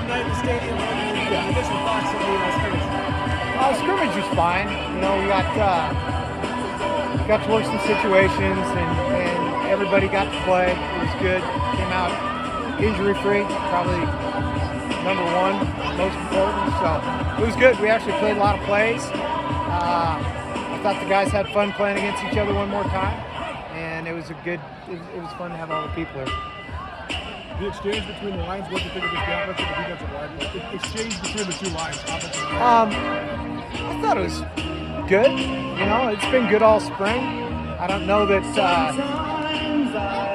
night in the stadium. I guess your thoughts on the scrimmage. Scrimmage was fine. You know, we got to work some situations, and everybody got to play. It was good. Came out injury-free, probably number one, most important. So it was good. We actually played a lot of plays. I thought the guys had fun playing against each other one more time, and it was fun to have all the people there. The exchange between the lines, what do you think of this offensive and defensive line? The exchange between the two lines, offensive and I thought it was good. You know, it's been good all spring. I don't know that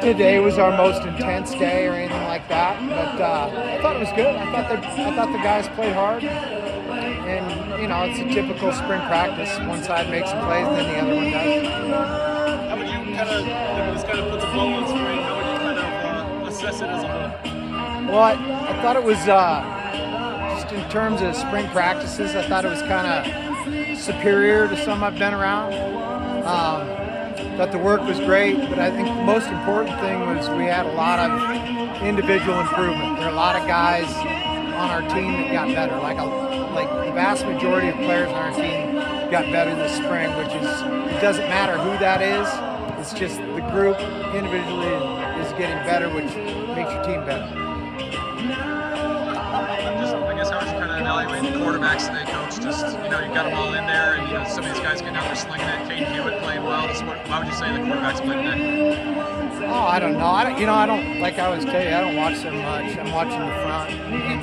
today was our most intense day or anything like that, but I thought it was good. I thought the guys played hard, and you know, it's a typical spring practice. One side makes some plays, and then the other one does. how would you this kind of puts a bow on spring, how would you kind of assess it as a whole? Well, I thought it was just in terms of spring practices, I thought it was kind of superior to some I've been around. Thought the work was great, but I think the most important thing was we had a lot of individual improvement. There are a lot of guys on our team that got better. Like the vast majority of players on our team got better this spring, which is, it doesn't matter who that is. It's just the group individually is getting better, which makes your team better. I guess how would you kind of evaluate the quarterbacks today, Coach? Just, you know, you got them all in there, and you know, some of these guys getting out there slinging it. Kane Hewitt playing well. Why would you say the quarterbacks played today? Oh, I don't know. I don't, like I always tell you, I don't watch so much. I'm watching the front and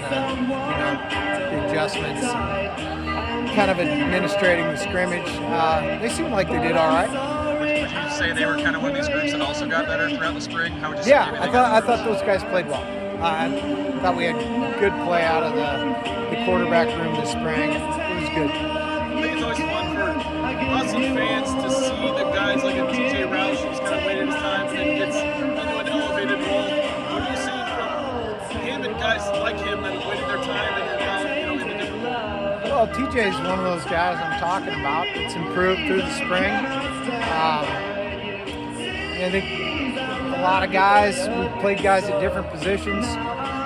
the adjustments, kind of administrating the scrimmage. They seem like they did all right. Would you say they were kind of one of these groups that also got better throughout the spring? How would you say I thought those guys played well. I thought we had good play out of the quarterback room this spring. It was good. I think it's always fun for us and fans to see the guys like a TJ Roush who's kind of waited his time and then gets into an elevated role. What do you see from him and guys like him that have waited their time and are now, you know, in a different role? Well, TJ is one of those guys I'm talking about. It's improved through the spring. I think a lot of guys, we've played guys at different positions.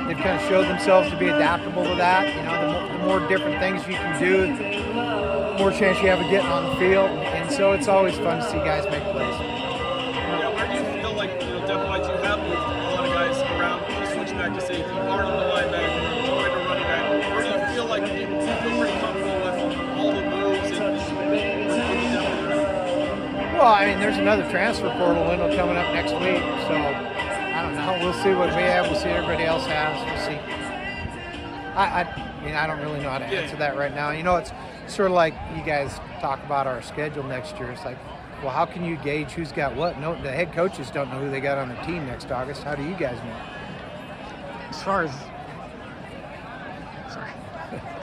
They've kind of showed themselves to be adaptable to that. You know, the more different things you can do, the more chance you have of getting on the field. And so it's always fun to see guys make plays. Yeah, where do you feel like, you know, depth-wise you have moved a lot of guys around, switch back to safety, part of the linebacker, going to running back. Where do you feel like you feel pretty comfortable with all the moves and looking down there? Well, I mean, there's another transfer portal window coming up next week, so I don't know. We'll see what we have. We'll see what everybody else has. We'll see. I mean, I don't really know how to answer that right now. You know, it's sort of like you guys talk about our schedule next year. It's like, well, how can you gauge who's got what? No, the head coaches don't know who they got on the team next August. How do you guys know? As far as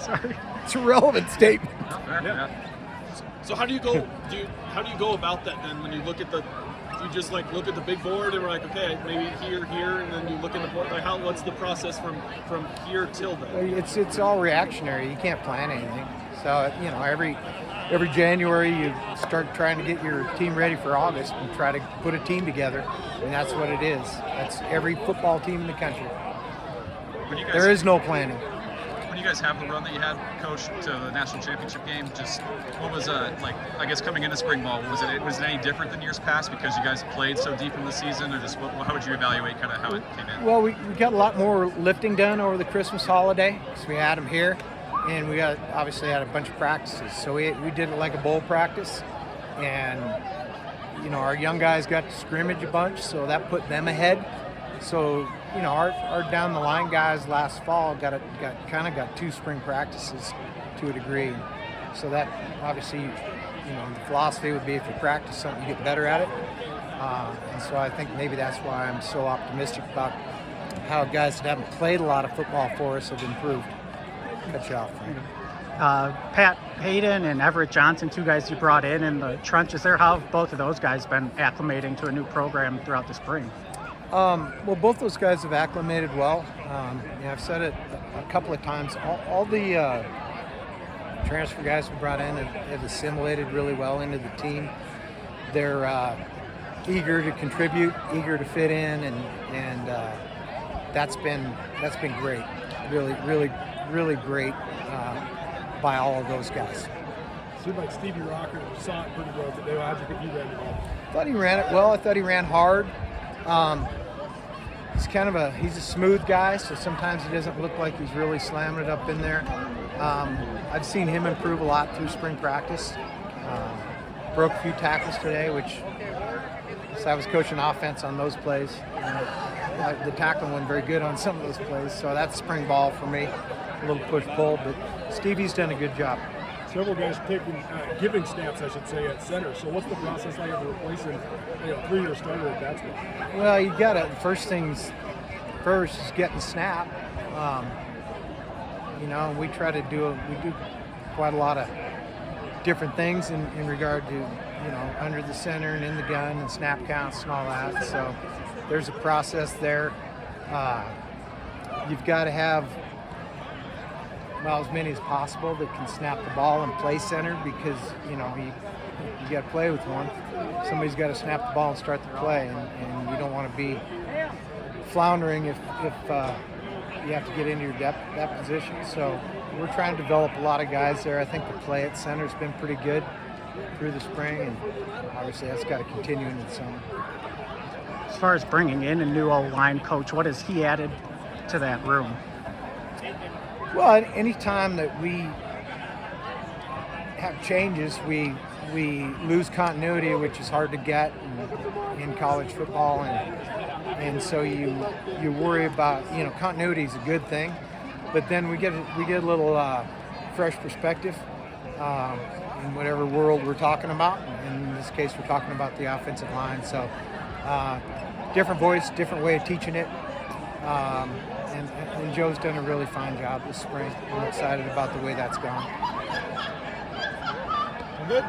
sorry, it's a relevant statement. Yeah. So how do you go? How do you go about that then? When you look at you just like look at the big board and we're like, okay, maybe here, and then you look at the board. Like, what's the process from here till then? It's all reactionary. You can't plan anything. So you know, every January you start trying to get your team ready for August and try to put a team together, and that's what it is. That's every football team in the country. There is no planning. When you guys have the run that you had, Coach, to the national championship game, just what was like? I guess coming into spring ball, was it any different than years past because you guys played so deep in the season, or just how would you evaluate kind of how it came in? Well, we got a lot more lifting done over the Christmas holiday because we had them here, and we obviously had a bunch of practices. So we did it like a bowl practice, and you know, our young guys got to scrimmage a bunch, so that put them ahead. So, you know, our down the line guys last fall got two spring practices to a degree. So that obviously, you know, the philosophy would be if you practice something, you get better at it. And so I think maybe that's why I'm so optimistic about how guys that haven't played a lot of football for us have improved. Cut you off. Pat Hayden and Everett Johnson, two guys you brought in the trenches there. How have both of those guys been acclimating to a new program throughout the spring? Well, both those guys have acclimated well. I've said it a couple of times. All the transfer guys we brought in have assimilated really well into the team. They're eager to contribute, eager to fit in, and that's been great. Really great by all of those guys. Seemed like Stevie Rocker saw it pretty well today. How did you think he ran it well? I thought he ran it well. I thought he ran hard. He's a smooth guy, so sometimes he doesn't look like he's really slamming it up in there. I've seen him improve a lot through spring practice. Broke a few tackles today, which I was coaching offense on those plays. The tackling wasn't very good on some of those plays, so that's spring ball for me. A little push-pull, but Stevie's done a good job. Several guys giving snaps, I should say, at center. So what's the process like of replacing a 3-year starter at that spot? Well, you got to, first is getting snap. We try to do quite a lot of different things in regard to, under the center and in the gun and snap counts and all that. So there's a process there. You've got to have as many as possible that can snap the ball and play center, because you got to play with one. Somebody's got to snap the ball and start the play, and you don't want to be floundering if you have to get into your depth position. So we're trying to develop a lot of guys there. I think the play at center has been pretty good through the spring, and obviously that's got to continue into the summer. As far as bringing in a new O-line coach, what has he added to that room? Well, any time that we have changes, we lose continuity, which is hard to get in college football, and so you worry about, continuity is a good thing, but then we get a little fresh perspective in whatever world we're talking about. And in this case, we're talking about the offensive line. So different voice, different way of teaching it. And Joe's done a really fine job this spring. I'm excited about the way that's gone. Good.